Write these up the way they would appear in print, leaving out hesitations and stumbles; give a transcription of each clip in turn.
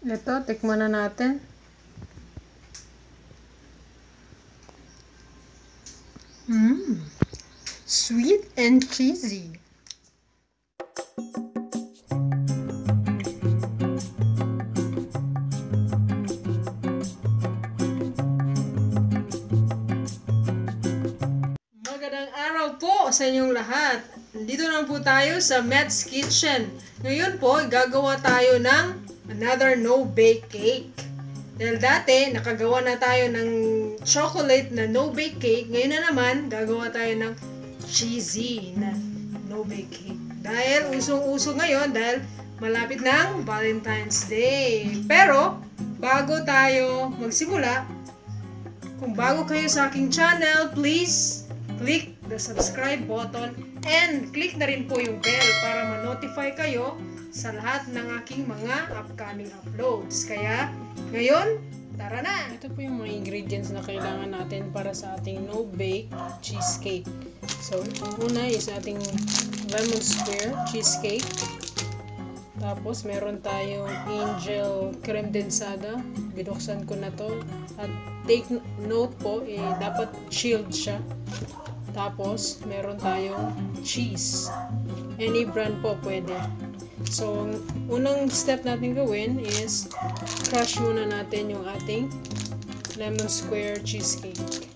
Ito, tikman na natin. Sweet and cheesy. Magandang araw po sa inyong lahat. Dito na po tayo sa Metskitchen. Ngayon po, gagawa tayo ng another no-bake cake. Dahil dati, nakagawa na tayo ng chocolate na no-bake cake. Ngayon na naman, gagawa tayo ng cheesy na no-bake cake. Dahil usong-uso ngayon, dahil malapit ng Valentine's Day. Pero, bago tayo magsimula, kung bago kayo sa aking channel, please click the subscribe button and click na rin po yung bell para ma-notify kayo sa lahat ng aking mga upcoming uploads. Kaya, ngayon, tara na! Ito po yung mga ingredients na kailangan natin para sa ating no-bake cheesecake. So, una is ating lemon square cheesecake. Tapos, meron tayong Angel Kremdensada. Binuksan ko na to. At take note po, dapat chilled siya. Tapos, meron tayong cheese. Any brand po pwede. So, unang step natin gawin is crush muna natin yung ating lemon square cheesecake.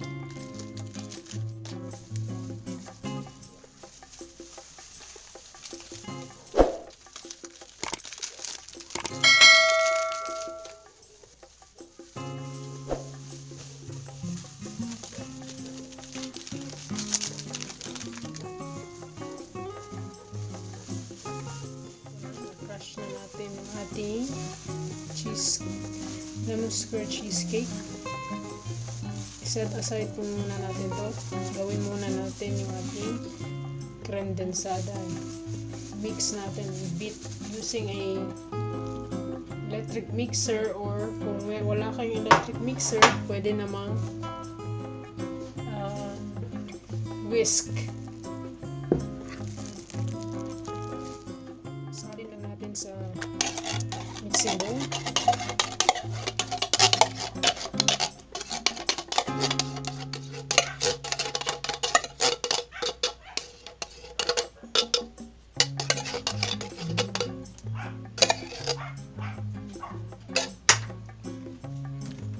Na natin yung ating lemon square cheesecake. Set aside po muna natin to. Gawin muna natin yung ating kremdensada. Mix natin, beat using a electric mixer, or kung wala kayong electric mixer, pwede namang whisk. Sa mixing bowl.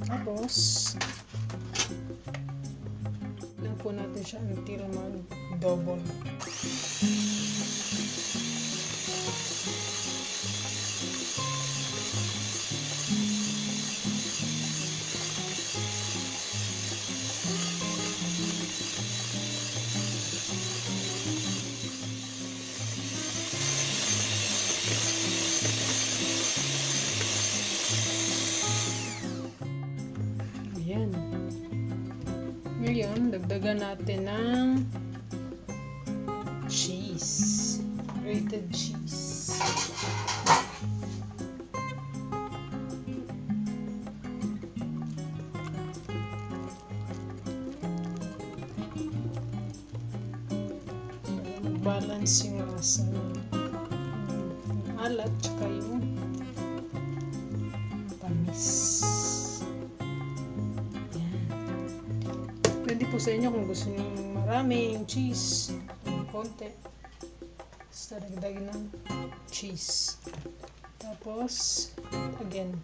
Tapos lang po natin siya until mag-double. Ayan. Ngayon, dagdagan natin ng cheese. Grated cheese. Balance yung lasa ng alat tsaka yung tamis. Pwede po sa inyo kung gusto nyo marami yung cheese, yung konti. Basta dagdagan ng cheese. Tapos, again.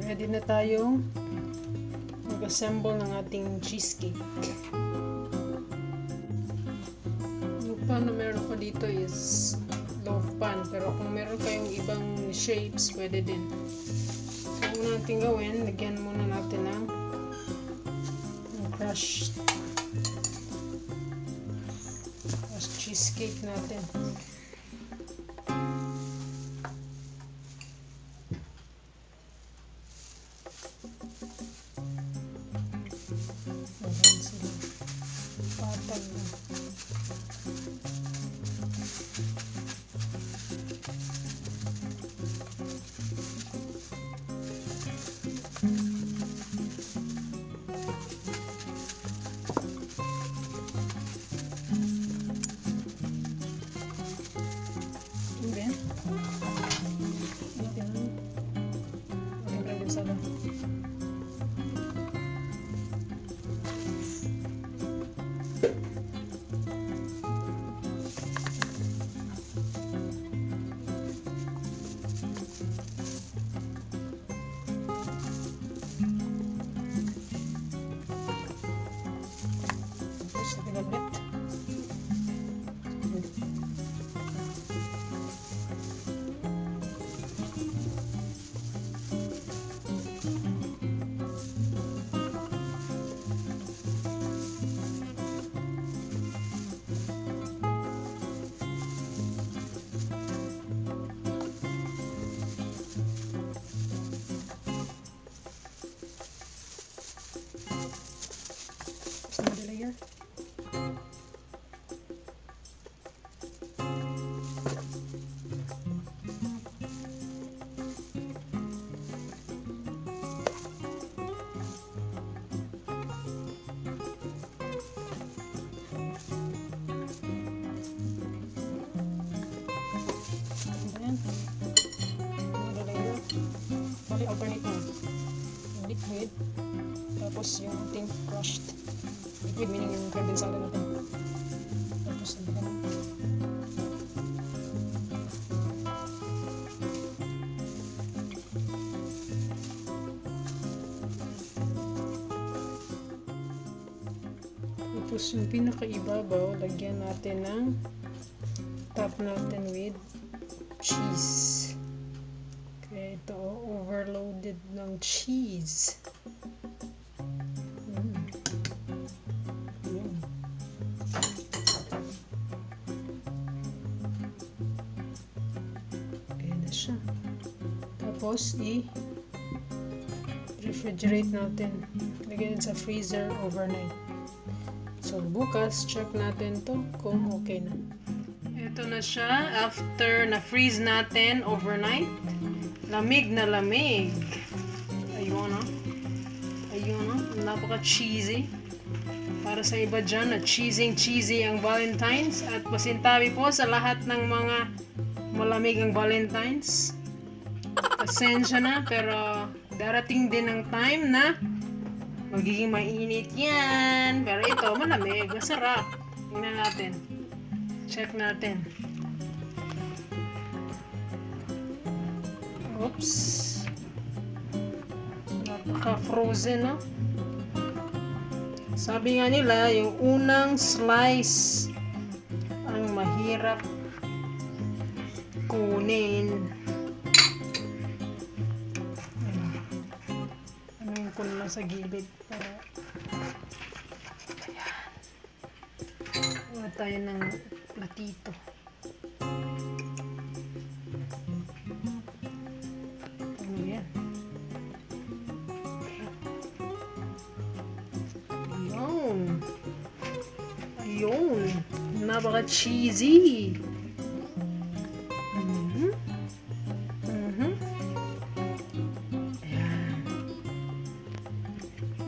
Ready na tayong mag-assemble ng ating cheesecake. Yung pan na meron ko dito is loaf pan, pero kung meron kayong ibang shapes, pwede din. So, una natin gawin, lagyan muna natin ng crushed cheesecake natin. Ayan sila. Angel Kremdensada. Tapos pinaglit. Another layer. Another layer. Bali alternate na. Yung liquid. Tapos yung ating crushed. Liquid meaning yung kremdensada natin. Tapos nabigyan natin. Tapos yung pinakaibabaw, lagyan natin ng top natin with cheese. Kaya ito overloaded ng cheese. Siya. Tapos i-refrigerate natin. Lagyan sa freezer overnight. So bukas check natin to kung okay na. Ito na siya after na freeze natin overnight. Lamig na lamig. Ayun o. Ayun o. Napaka cheesy. Para sa iba dyan na cheesy ang Valentine's. At pasintabi po sa lahat ng mga malamig ang Valentine's. Pasensya na, pero darating din ang time na magiging mainit yan. Pero ito, malamig. Masarap. Tingnan natin. Check natin. Oops. Napaka-frozen, no? Sabi nga nila, yung unang slice ang mahirap kunin. Ano ko na sa gilid para ayan. Wala tayo ng platito. Ano yan? Ayun. Ayun. Napaka cheesy.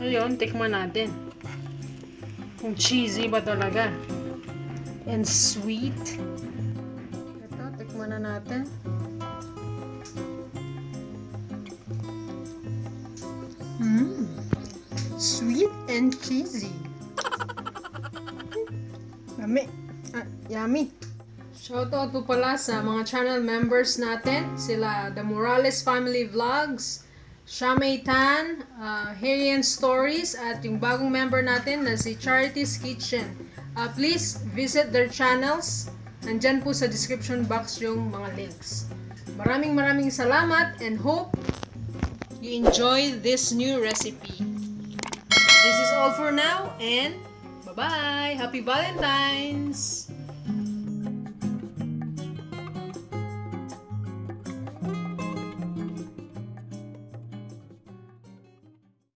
Ngayon, tikman natin kung cheesy ba talaga and sweet. Ito, tikman na natin. Sweet and cheesy. Yummy. Yummy. Shoutout po pala sa mga channel members natin. Sila The Morales Family Vlogs, Shamay Tan, Herian Stories, at yung bagong member natin na si Charity's Kitchen. Please visit their channels. Nandyan po sa description box yung mga links. Maraming salamat and hope you enjoy this new recipe. This is all for now and bye-bye! Happy Valentine's!